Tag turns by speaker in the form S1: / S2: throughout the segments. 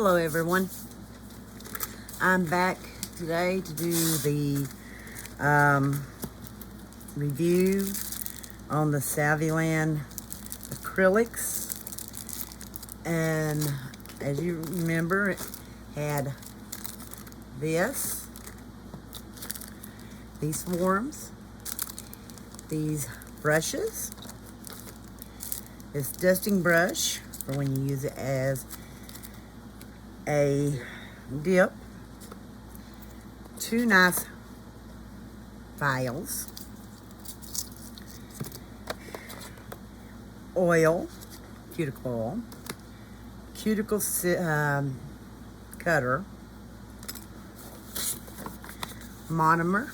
S1: Hello everyone. I'm back today to do the review on the Saviland acrylics, and as you remember, it had these forms, these brushes, this dusting brush for when you use it as a dip, two nice files, oil, cuticle cutter, monomer.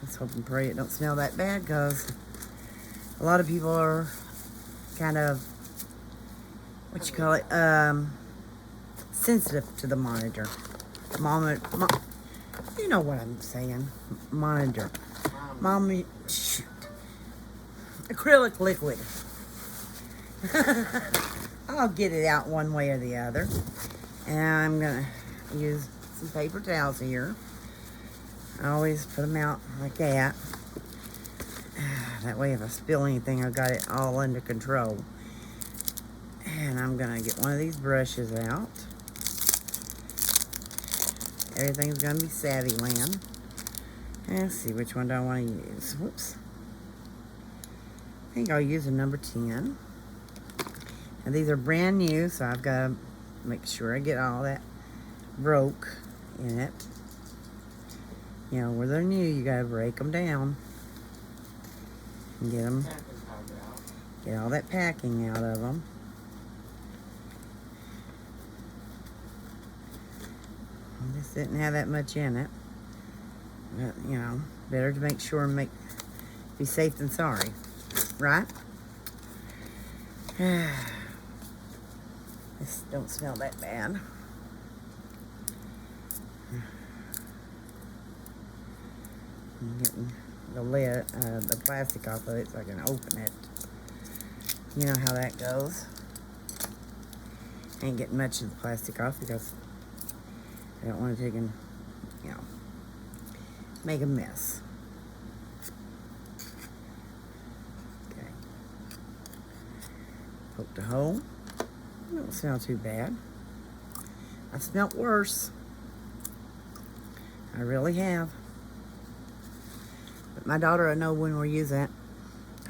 S1: Let's hope and pray it don't smell that bad, because a lot of people are kind of, sensitive to the monitor. You know what I'm saying. Monitor. Shoot. Acrylic liquid. I'll get it out one way or the other. And I'm going to use some paper towels here. I always put them out like that. That way if I spill anything, I've got it all under control. And I'm going to get one of these brushes out. Everything's going to be Saviland. And let's see, which one do I want to use? Whoops. I think I'll use a number 10. And these are brand new, so I've got to make sure I get all that broke in it. You know, where they're new, you got to break them down. And get all that packing out of them. This didn't have that much in it, but you know, better to make sure and be safe than sorry, right? This don't smell that bad. I'm getting the lid, the plastic off of it so I can open it. You know how that goes. Ain't getting much of the plastic off because I don't want to take and, you know, make a mess. Okay. Poked a hole. It don't smell too bad. I smelt worse. I really have. But my daughter, I know when we're using it,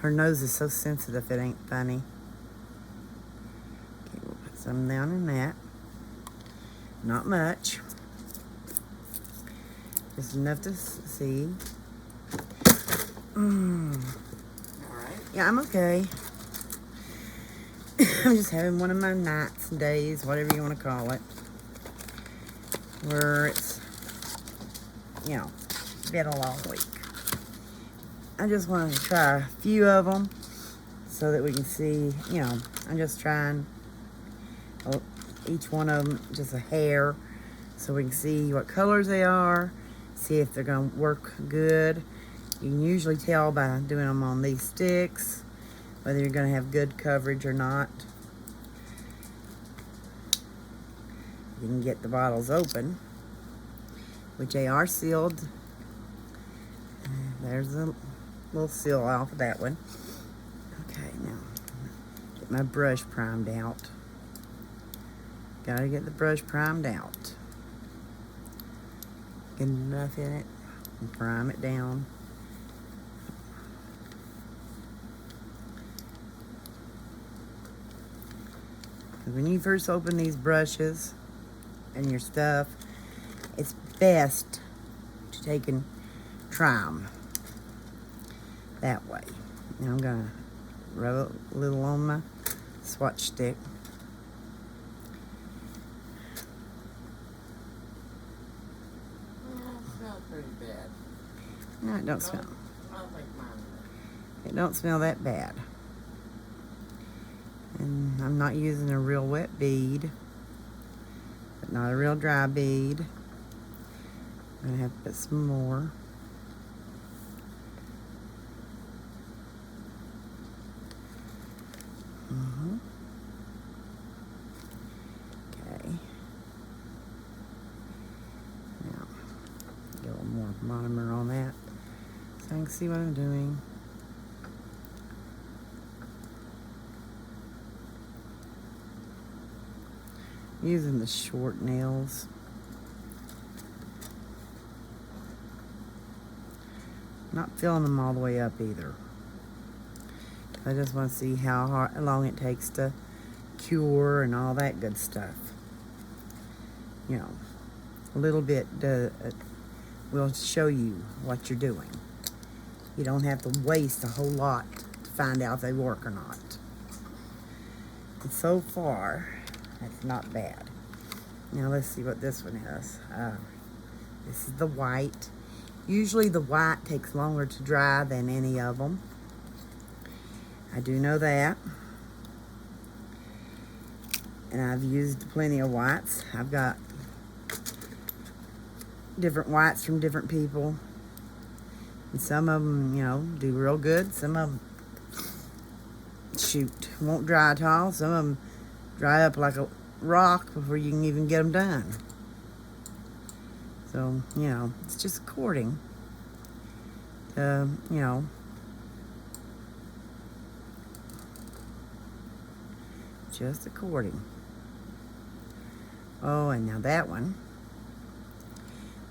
S1: her nose is so sensitive it ain't funny. Okay, we'll put some down in that. Not much. Just enough to see. Alright. Yeah, I'm okay. I'm just having one of my nights, days, whatever you want to call it. Where it's, you know, been a long week. I just want to try a few of them so that we can see, you know, I'm just trying each one of them just a hair so we can see what colors they are. See if they're going to work good. You can usually tell by doing them on these sticks whether you're going to have good coverage or not. You can get the bottles open, which they are sealed. There's a little seal off of that one. Okay, now get my brush primed out. Gotta get the brush primed out. Get enough in it and prime it down. When you first open these brushes and your stuff, it's best to take and try them that way. Now I'm gonna rub a little on my swatch stick.
S2: Pretty bad.
S1: No, it don't smell. It don't smell that bad. And I'm not using a real wet bead, but not a real dry bead. I'm gonna have to put some more. monomer on that so I can see what I'm doing. Using the short nails. Not filling them all the way up either. I just want to see how long it takes to cure and all that good stuff. You know, a little bit will show you what you're doing. You don't have to waste a whole lot to find out if they work or not. And so far, that's not bad. Now let's see what this one is. This is the white. Usually the white takes longer to dry than any of them. I do know that. And I've used plenty of whites. I've got different whites from different people. And some of them, you know, do real good. Some of them, shoot, won't dry at all. Some of them dry up like a rock before you can even get them done. So, you know, it's just according to, you know, just according. Oh, and now that one.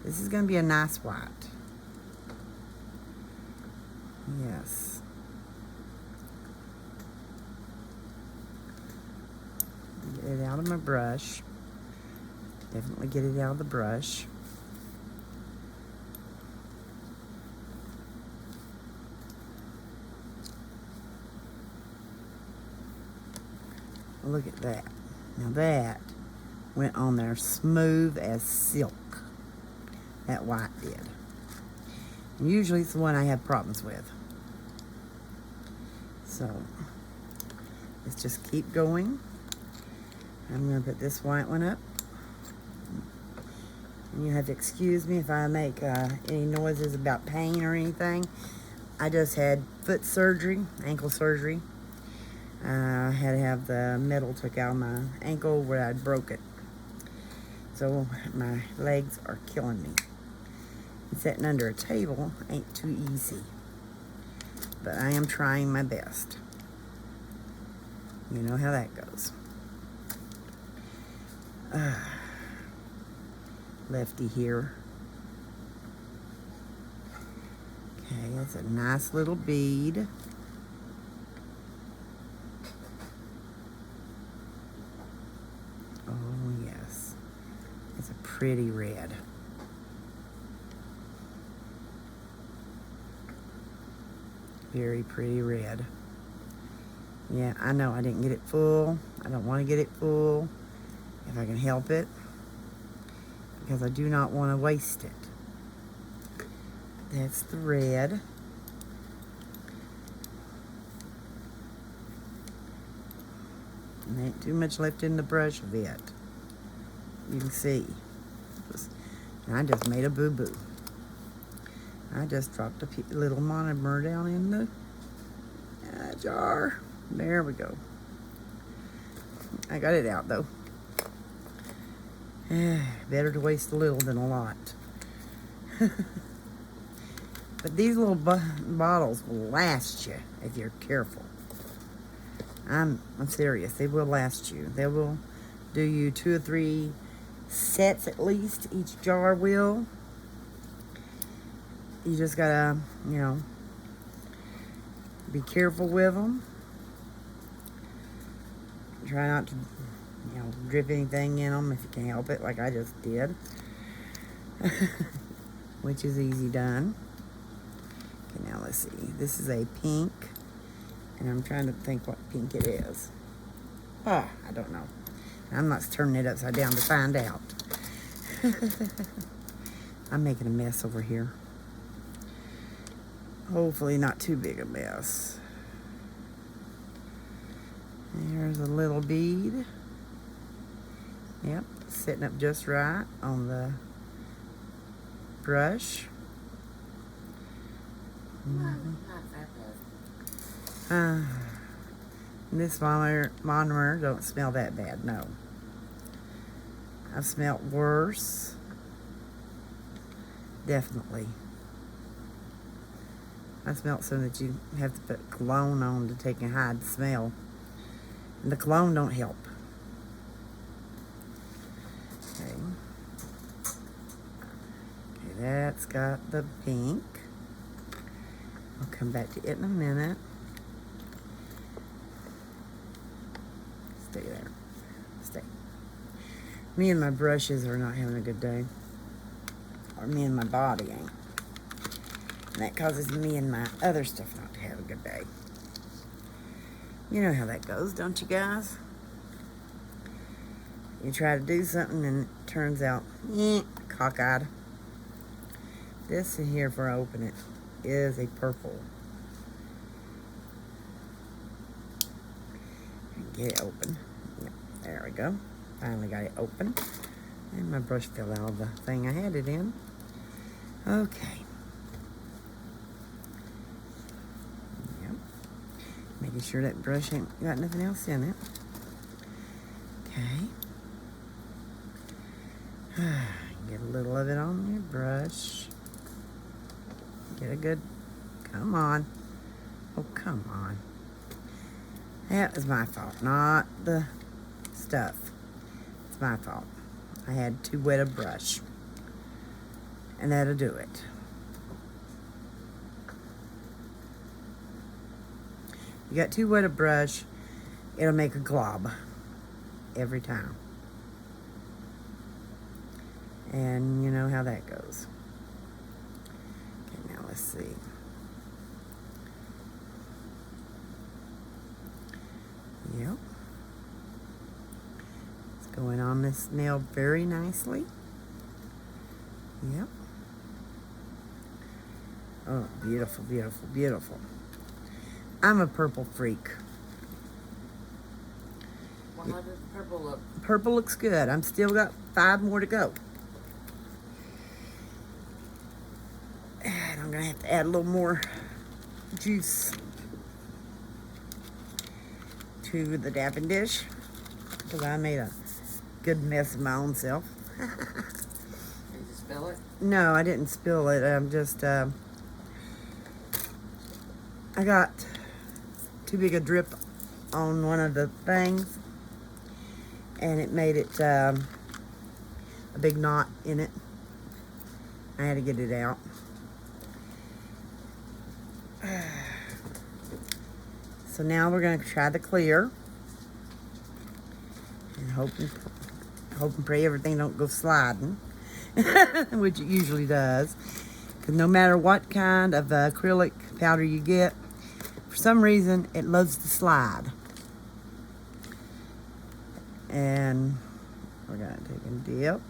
S1: This is going to be a nice white. Yes. Get it out of my brush. Definitely get it out of the brush. Look at that. Now that went on there smooth as silk. That white did. And usually it's the one I have problems with. So, let's just keep going. I'm going to put this white one up. And you have to excuse me if I make any noises about pain or anything. I just had foot surgery, ankle surgery. I had to have the metal took out of my ankle where I'd broke it. So my legs are killing me. And sitting under a table ain't too easy. But I am trying my best. You know how that goes. Lefty here. Okay, that's a nice little bead. Oh yes, it's a pretty red. Very pretty red. Yeah, I know I didn't get it full. I don't want to get it full if I can help it, because I do not want to waste it. That's the red. And ain't too much left in the brush of it. You can see. And I just made a boo-boo. I just dropped a little monomer down in the jar. There we go. I got it out though. Better to waste a little than a lot. But these little bottles will last you if you're careful. I'm serious. They will last you. They will do you 2 or 3 sets at least. Each jar will. You just gotta, you know, be careful with them. Try not to, you know, drip anything in them if you can help it, like I just did. Which is easy done. Okay, now let's see. This is a pink. And I'm trying to think what pink it is. I don't know. I'm not turning it upside down to find out. I'm making a mess over here. Hopefully not too big a mess. There's a little bead. Yep, sitting up just right on the brush. This monomer don't smell that bad, no. I've smelled worse. Definitely. I smelled some that you have to put cologne on to take and hide the smell. And the cologne don't help. Okay. Okay, that's got the pink. I'll come back to it in a minute. Stay there. Stay. Me and my brushes are not having a good day. Or me and my body ain't. And that causes me and my other stuff not to have a good day. You know how that goes, don't you guys? You try to do something and it turns out, cockeyed. This in here, before I open it, is a purple. Get it open. Yep, there we go. Finally got it open. And my brush fell out of the thing I had it in. Okay. Yep. Making sure that brush ain't got nothing else in it. Okay. Get a little of it on your brush. Get a good, come on. Oh, come on. That was my fault, not the stuff. It's my fault. I had too wet a brush. And that'll do it. You got too wet a brush, it'll make a glob every time. And you know how that goes. Okay, now let's see. Yep. It's going on this nail very nicely. Yep. Oh, beautiful, beautiful, beautiful. I'm a purple freak.
S2: Well, how does purple look?
S1: Purple looks good. I'm still got 5 more to go. And I'm gonna have to add a little more juice to the dabbing dish because I made a good mess of my own self.
S2: Did you spill it?
S1: No, I didn't spill it. I'm just, I got too big a drip on one of the things and it made it a big knot in it. I had to get it out. So now we're going to try the clear and hope and pray everything don't go sliding, which it usually does. Because no matter what kind of acrylic powder you get, for some reason it loves to slide. And we're going to take a dip.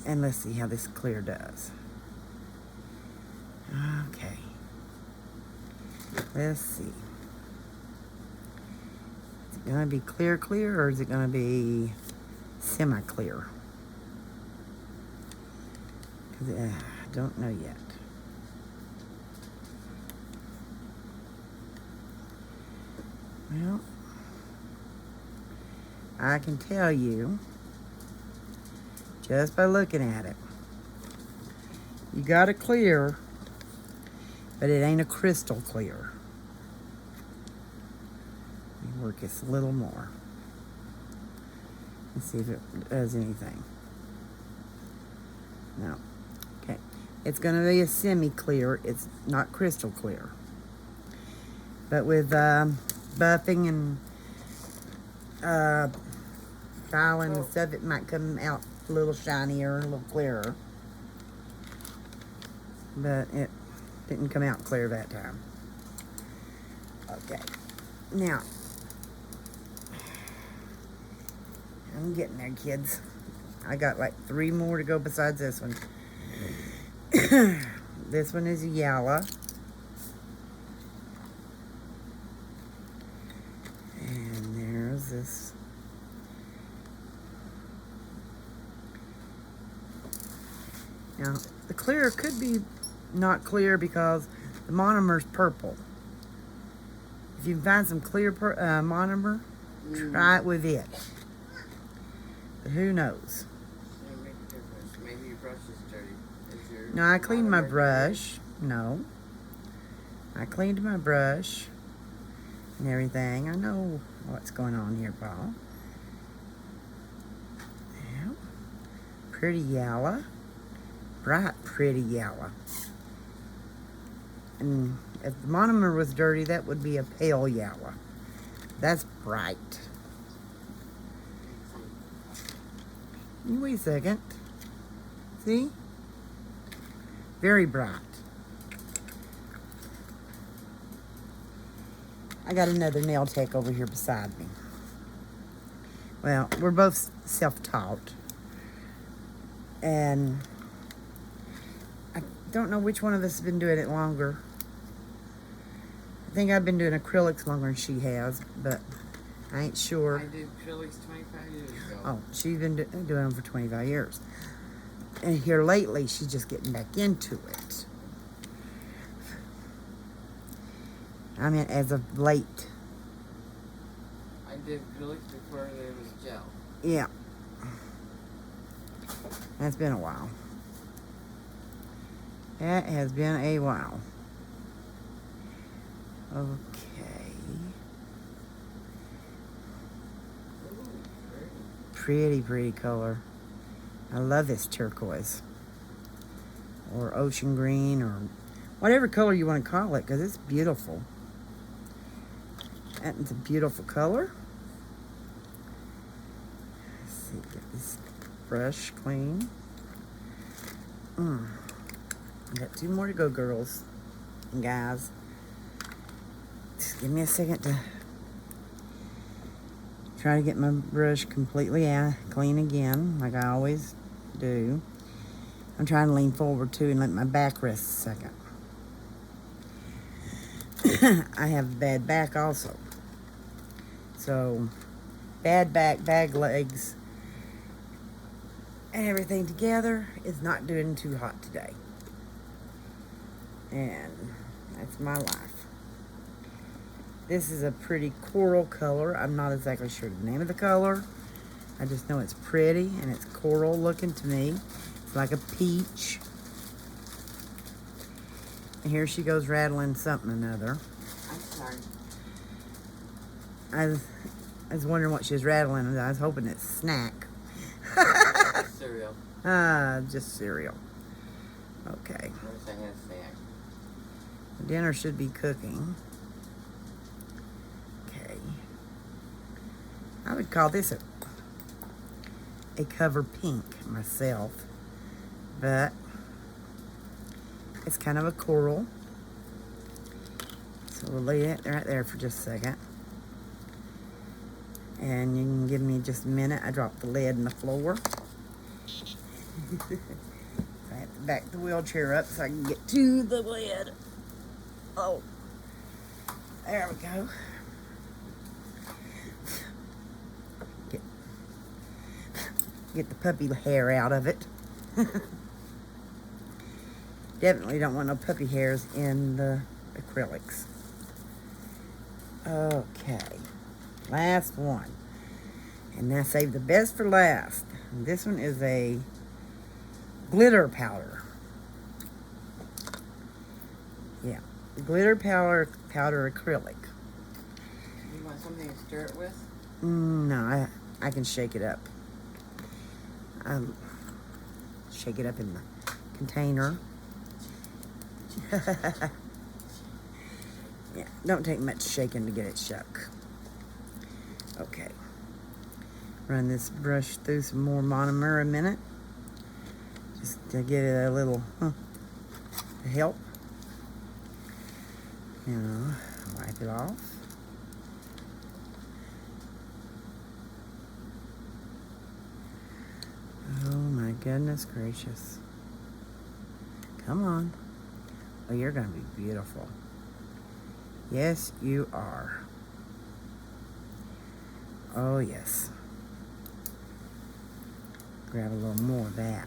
S1: And let's see how this clear does. Okay. Let's see. Is it going to be clear or is it going to be semi-clear? Because I don't know yet. Well, I can tell you just by looking at it. You got a clear, but it ain't a crystal clear. Let me work this a little more. Let's see if it does anything. No. Okay. It's going to be a semi-clear. It's not crystal clear. But with buffing and filing and stuff, it might come out a little shinier, a little clearer. But it didn't come out clear that time. Okay. Now, I'm getting there, kids. I got like 3 more to go besides this one. This one is yellow. And there's this. Now, the clear could be not clear because the monomer's purple. If you can find some clear monomer, try it with it. But who knows?
S2: Maybe you're brush is dirty. Is your
S1: No, I cleaned my
S2: monomer
S1: brush. No. I cleaned my brush and everything. I know what's going on here, Paul. Yeah. Pretty yellow. Bright, pretty yellow. And if the monomer was dirty, that would be a pale yellow. That's bright. Wait a second. See? Very bright. I got another nail tech over here beside me. Well, we're both self-taught. And I don't know which one of us has been doing it longer. I think I've been doing acrylics longer than she has, but I ain't sure.
S2: I did acrylics 25 years ago.
S1: Oh, she's been doing them for 25 years. And here lately, she's just getting back into it. I mean, as of late.
S2: I did acrylics before there was gel.
S1: Yeah. That's been a while. That has been a while. Okay.
S2: Ooh,
S1: Pretty, pretty color. I love this turquoise. Or ocean green, or whatever color you want to call it, because it's beautiful. That's a beautiful color. Let's see, get this brush clean. Got 2 more to go, girls and guys. Just give me a second to try to get my brush completely clean again, like I always do. I'm trying to lean forward too and let my back rest a second. I have a bad back also. So, bad back, bad legs, and everything together is not doing too hot today. And that's my life. This is a pretty coral color. I'm not exactly sure the name of the color. I just know it's pretty and it's coral looking to me. It's like a peach. And here she goes rattling something or another.
S2: I'm sorry.
S1: I was wondering what she was rattling. I was hoping it's snack.
S2: Cereal.
S1: Just cereal. Okay.
S2: Where's I have snack?
S1: Dinner should be cooking. Okay. I would call this a cover pink myself, but it's kind of a coral. So we'll leave it right there for just a second. And you can give me just a minute. I dropped the lid in the floor. I have to back the wheelchair up so I can get to the lid. Oh, there we go. Get the puppy hair out of it. Definitely don't want no puppy hairs in the acrylics. Okay, last one. And I saved the best for last. And this one is a glitter powder. Yeah, glitter powder acrylic.
S2: You want something to stir it with?
S1: No, I can shake it up. Shake it up in the container. Yeah, don't take much shaking to get it shook. Okay. Run this brush through some more monomer a minute. Just to give it a little help. You know, wipe it off. Oh my goodness gracious. Come on. Oh, you're going to be beautiful. Yes, you are. Oh, yes. Grab a little more of that.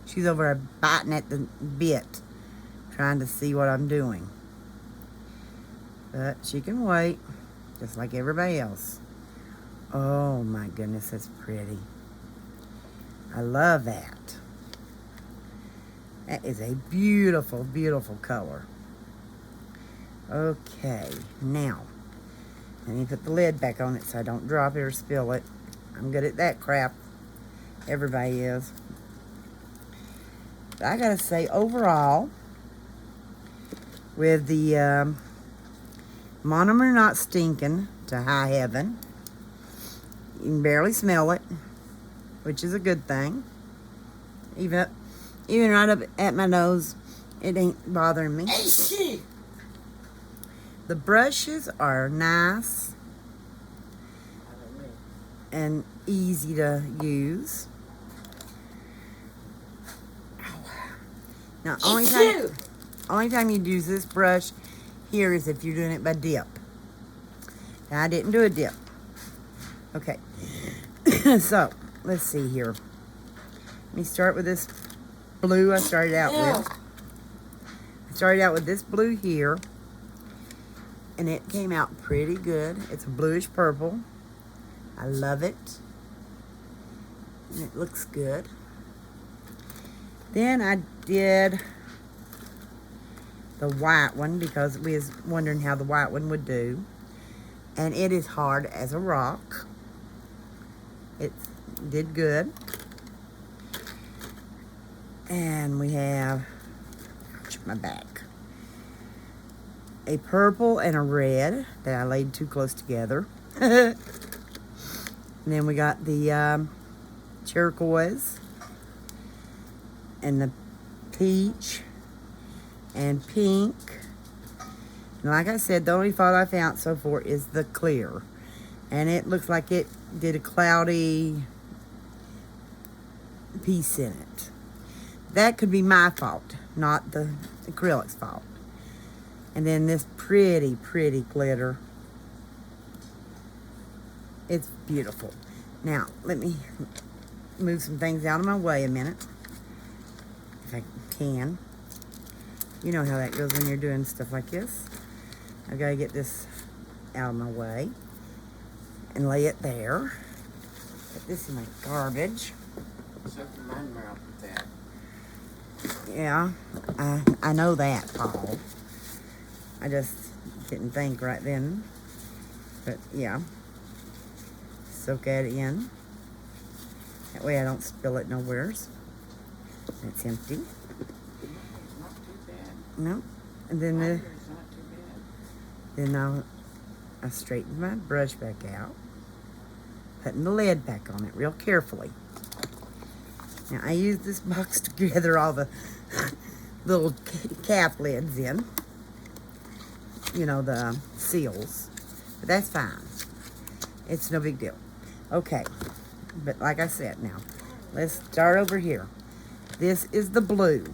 S1: She's over there biting at the bit, trying to see what I'm doing. But she can wait, just like everybody else. Oh my goodness, that's pretty. I love that. That is a beautiful, beautiful color. Okay, now, let me put the lid back on it so I don't drop it or spill it. I'm good at that crap. Everybody is. But I gotta say, overall, with the monomer not stinking to high heaven, you can barely smell it, which is a good thing. Even right up at my nose, it ain't bothering me. The brushes are nice and easy to use. Now, only time you'd use this brush here is if you're doing it by dip. Now, I didn't do a dip. Okay. So, let's see here. Let me start with this blue I started out with. I started out with this blue here. And it came out pretty good. It's a bluish purple. I love it. And it looks good. Then I did the white one because we was wondering how the white one would do. And it is hard as a rock. It did good. And we have, ouch, my back. A purple and a red that I laid too close together. And then we got the turquoise and the peach and pink. And like I said, the only fault I found so far is the clear. And it looks like it did a cloudy piece in it. That could be my fault, not the acrylic's fault. And then this pretty, pretty glitter. It's beautiful. Now, let me move some things out of my way a minute. If I can. You know how that goes when you're doing stuff like this. I've got to get this out of my way. And lay it there. Put this in my garbage.
S2: Except for mine mouth with that.
S1: Yeah, I know that, Paul. I just didn't think right then. But yeah. Soak that in. That way I don't spill it nowheres. It's empty.
S2: Not too bad.
S1: No. And then
S2: It's not too bad.
S1: then I straighten my brush back out. Putting the lid back on it real carefully. Now I use this box to gather all the little cap lids in. You know, the seals. But that's fine. It's no big deal. Okay. But like I said, now, let's start over here. This is the blue.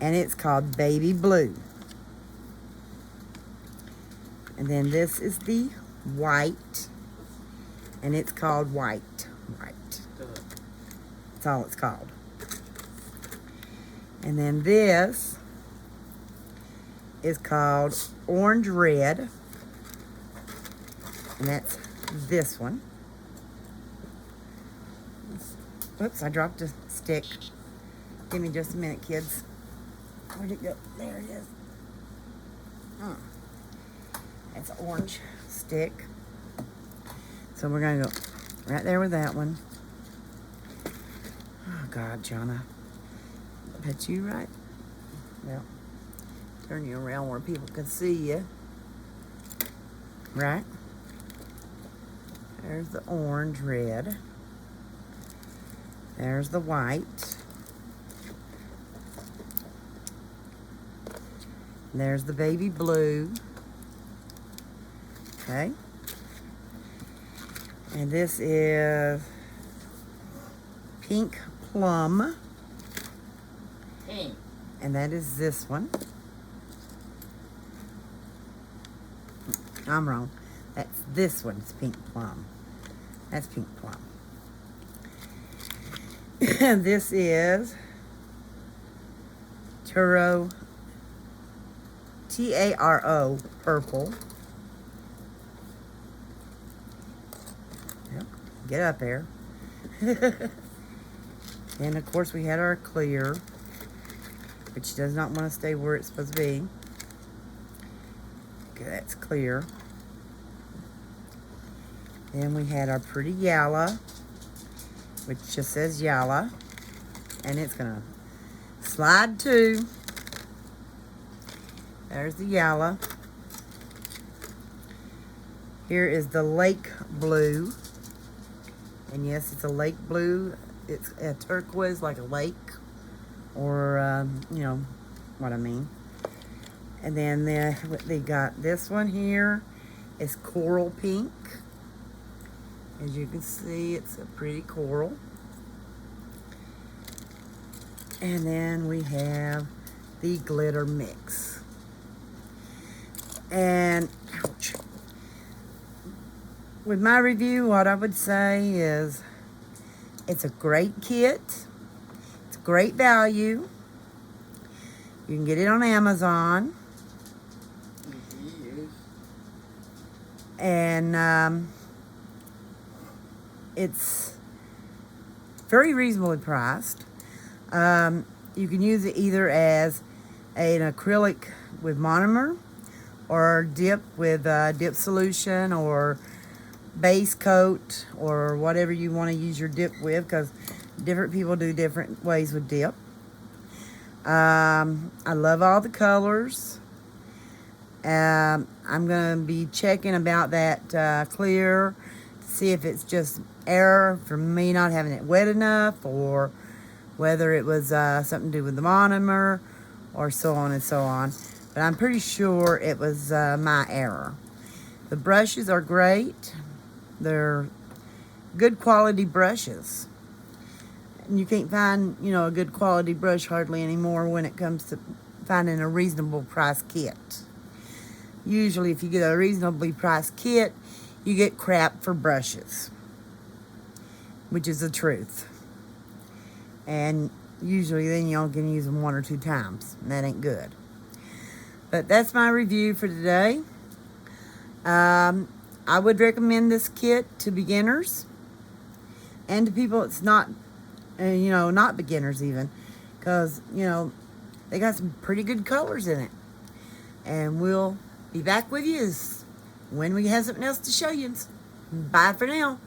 S1: And it's called Baby Blue. And then this is the white. And it's called White. That's all it's called. And then this is called Orange Red. And that's this one. Whoops, I dropped a stick. Give me just a minute, kids. Where'd it go? There it is. That's an orange stick. So we're going to go right there with that one. Oh, God, Jonna. Put you right. Well, turn you around where people can see you. Right? There's the orange red. There's the white. There's the baby blue. Okay. And this is pink plum.
S2: Pink.
S1: And that is this one. I'm wrong. That's this one's pink plum. That's pink plum. And this is Taro, T-A-R-O, purple. get up there. And of course we had our clear, which does not want to stay where it's supposed to be. Okay, that's clear. Then we had our pretty yellow, which just says yellow, and it's gonna slide too. There's the yellow. Here is the lake blue, and yes, it's a lake blue. It's a turquoise, like a lake, or you know what I mean. And then they got this one here. It's coral pink. As you can see, it's a pretty coral. And then we have the glitter mix. And ouch. With my review, what I would say is it's a great kit. It's great value. You can get it on Amazon. And it's very reasonably priced. You can use it either as an acrylic with monomer, or dip with dip solution, or base coat, or whatever you want to use your dip with, because different people do different ways with dip. I love all the colors. I'm going to be checking about that clear, to see if it's just error for me not having it wet enough, or whether it was something to do with the monomer, or so on and so on. But I'm pretty sure it was my error. The brushes are great. They're good quality brushes. And you can't find, you know, a good quality brush hardly anymore when it comes to finding a reasonable price kit. Usually if you get a reasonably priced kit, you get crap for brushes, which is the truth. And usually then you only can use them 1 or 2 times, and that ain't good. But that's my review for today. I would recommend this kit to beginners and to people that's not, you know, not beginners even, because, you know, they got some pretty good colors in it. And we'll be back with you when we have something else to show you. Bye for now.